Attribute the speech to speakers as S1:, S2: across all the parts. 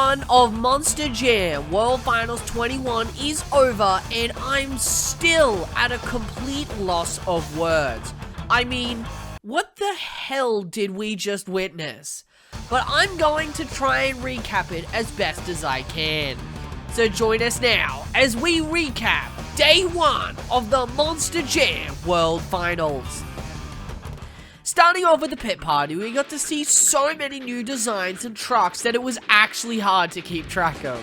S1: 1 of Monster Jam World Finals 21 is over, and I'm still at a complete loss of words. I mean, what the hell did we just witness? But I'm going to try and recap it as best as I can. So join us now as we recap Day 1 of the Monster Jam World Finals. Starting off with the pit party, we got to see so many new designs and trucks that it was actually hard to keep track of.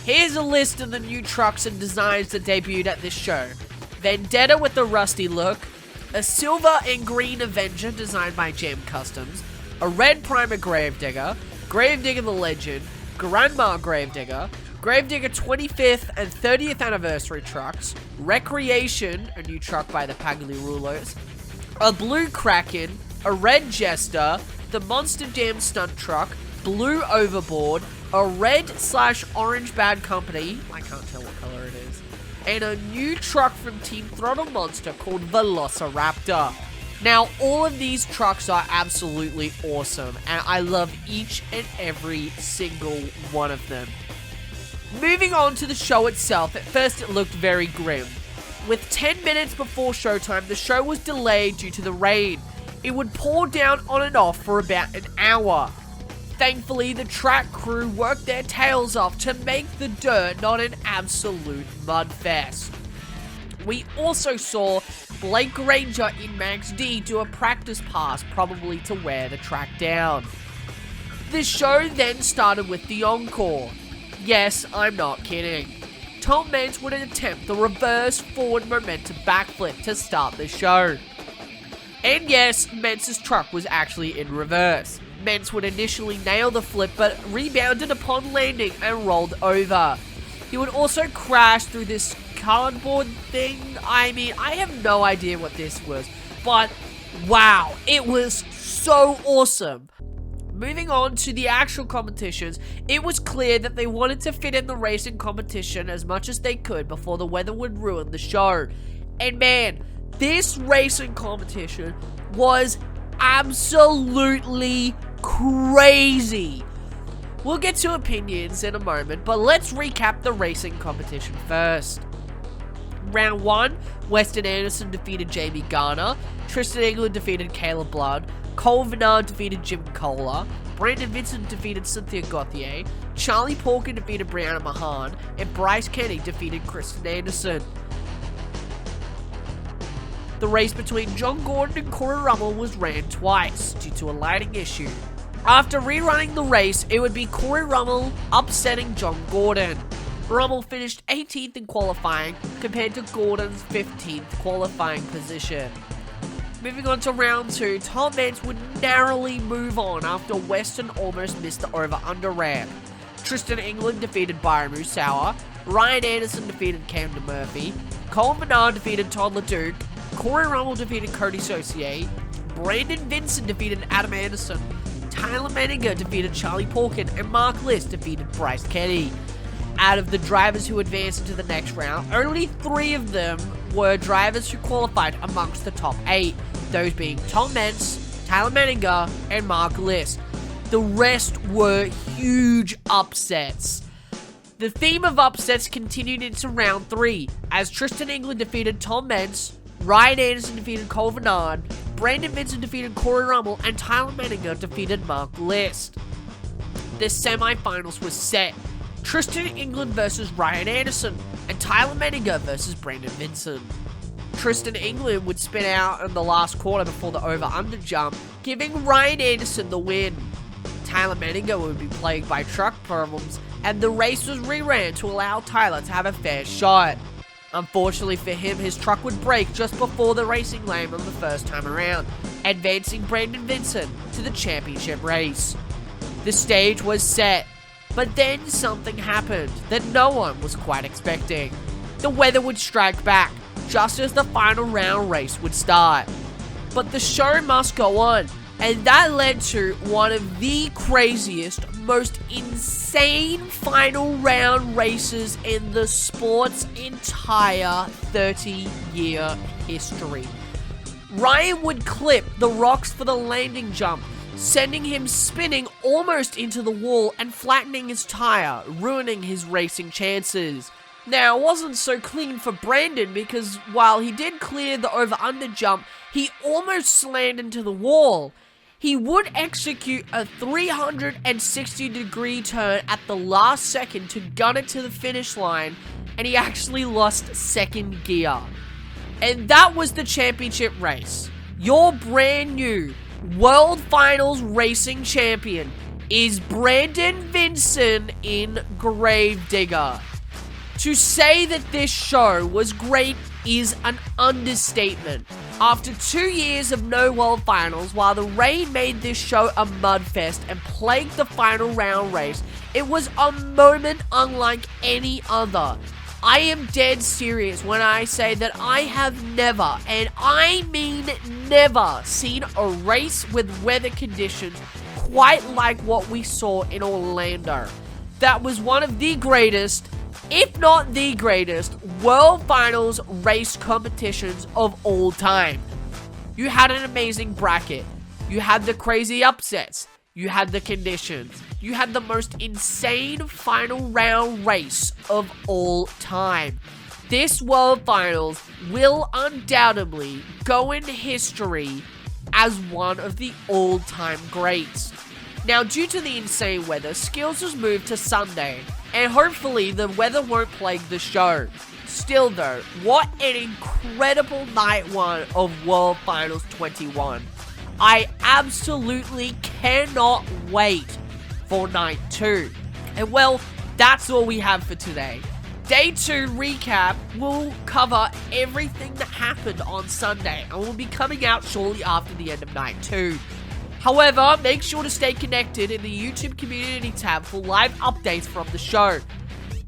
S1: Here's a list of the new trucks and designs that debuted at this show. Vendetta with the rusty look, a silver and green Avenger designed by Jam Customs, a red Primer Gravedigger, Gravedigger the Legend, Grandma Gravedigger, Gravedigger 25th and 30th anniversary trucks, Recreation, a new truck by the Pagli Rulos, a blue Kraken, a red Jester, the Monster Jam stunt truck, blue Overboard, a red/orange Bad Company, I can't tell what color it is, and a new truck from Team Throttle Monster called Velociraptor. Now, all of these trucks are absolutely awesome, and I love each and every single one of them. Moving on to the show itself, at first it looked very grim. With 10 minutes before showtime, the show was delayed due to the rain. It would pour down on and off for about an hour. Thankfully, the track crew worked their tails off to make the dirt not an absolute mudfest. We also saw Blake Granger in Max D do a practice pass, probably to wear the track down. The show then started with the encore. Yes, I'm not kidding. Tom Meents would attempt the reverse forward momentum backflip to start the show. And yes, Meents' truck was actually in reverse. Meents would initially nail the flip but rebounded upon landing and rolled over. He would also crash through this cardboard thing. I mean, I have no idea what this was, but wow, it was so awesome. Moving on to the actual competitions, it was clear that they wanted to fit in the racing competition as much as they could before the weather would ruin the show. And man, this racing competition was absolutely crazy. We'll get to opinions in a moment, but let's recap the racing competition first. Round 1, Weston Anderson defeated Jamie Garner, Tristan England defeated Caleb Blood, Cole Vinard defeated Jim Kohler, Brandon Vincent defeated Cynthia Gauthier, Charlie Porker defeated Brianna Mahan, and Bryce Kenny defeated Kristen Anderson. The race between John Gordon and Corey Rummel was ran twice due to a lighting issue. After rerunning the race, it would be Corey Rummel upsetting John Gordon. Rummel finished 18th in qualifying compared to Gordon's 15th qualifying position. Moving on to round 2, Tom Meents would narrowly move on after Weston almost missed the over-under ramp. Tristan England defeated Byron Musawa, Ryan Anderson defeated Camden Murphy, Cole Menard defeated Todd LeDuc, Corey Rummel defeated Cody Saucier, Brandon Vincent defeated Adam Anderson, Tyler Menninger defeated Charlie Porkin, and Mark List defeated Bryce Kenny. Out of the drivers who advanced into the next round, only 3 of them were drivers who qualified amongst the top 8, those being Tom Meents, Tyler Menninger, and Mark List. The rest were huge upsets. The theme of upsets continued into round 3, as Tristan England defeated Tom Meents, Ryan Anderson defeated Cole Vinard, Brandon Vincent defeated Corey Rummel, and Tyler Menninger defeated Mark List. The semi-finals was set. Tristan England versus Ryan Anderson, and Tyler Menninger versus Brandon Vincent. Tristan England would spin out in the last quarter before the over-under jump, giving Ryan Anderson the win. Tyler Menninger would be plagued by truck problems, and the race was reran to allow Tyler to have a fair shot. Unfortunately for him, his truck would break just before the racing lane on the first time around, advancing Brandon Vincent to the championship race. The stage was set. But then something happened that no one was quite expecting. The weather would strike back, just as the final round race would start. But the show must go on, and that led to one of the craziest, most insane final round races in the sport's entire 30-year history. Ryan would clip the rocks for the landing jump, sending him spinning almost into the wall and flattening his tire, ruining his racing chances. Now, it wasn't so clean for Brandon because while he did clear the over-under jump, he almost slammed into the wall. He would execute a 360-degree turn at the last second to gun it to the finish line, and he actually lost second gear. And that was the championship race. Your brand new World Finals racing champion is Brandon Vinson in Gravedigger. To say that this show was great is an understatement. After 2 years of no World Finals, while the rain made this show a mudfest and plagued the final round race, it was a moment unlike any other. I am dead serious when I say that I have never, and I mean never, seen a race with weather conditions quite like what we saw in Orlando. That was one of the greatest, if not the greatest, World Finals race competitions of all time. You had an amazing bracket. You had the crazy upsets. You had the conditions. You had the most insane final round race of all time. This World Finals will undoubtedly go in history as one of the all-time greats. Now, due to the insane weather, Skills was moved to Sunday, and hopefully the weather won't plague the show. Still though, what an incredible night one of World Finals 21. I absolutely cannot wait for night 2. And well, that's all we have for today. Day 2 recap will cover everything that happened on Sunday and will be coming out shortly after the end of night 2. However, make sure to stay connected in the YouTube community tab for live updates from the show.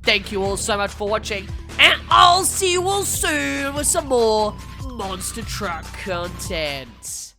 S1: Thank you all so much for watching, and I'll see you all soon with some more Monster Truck content.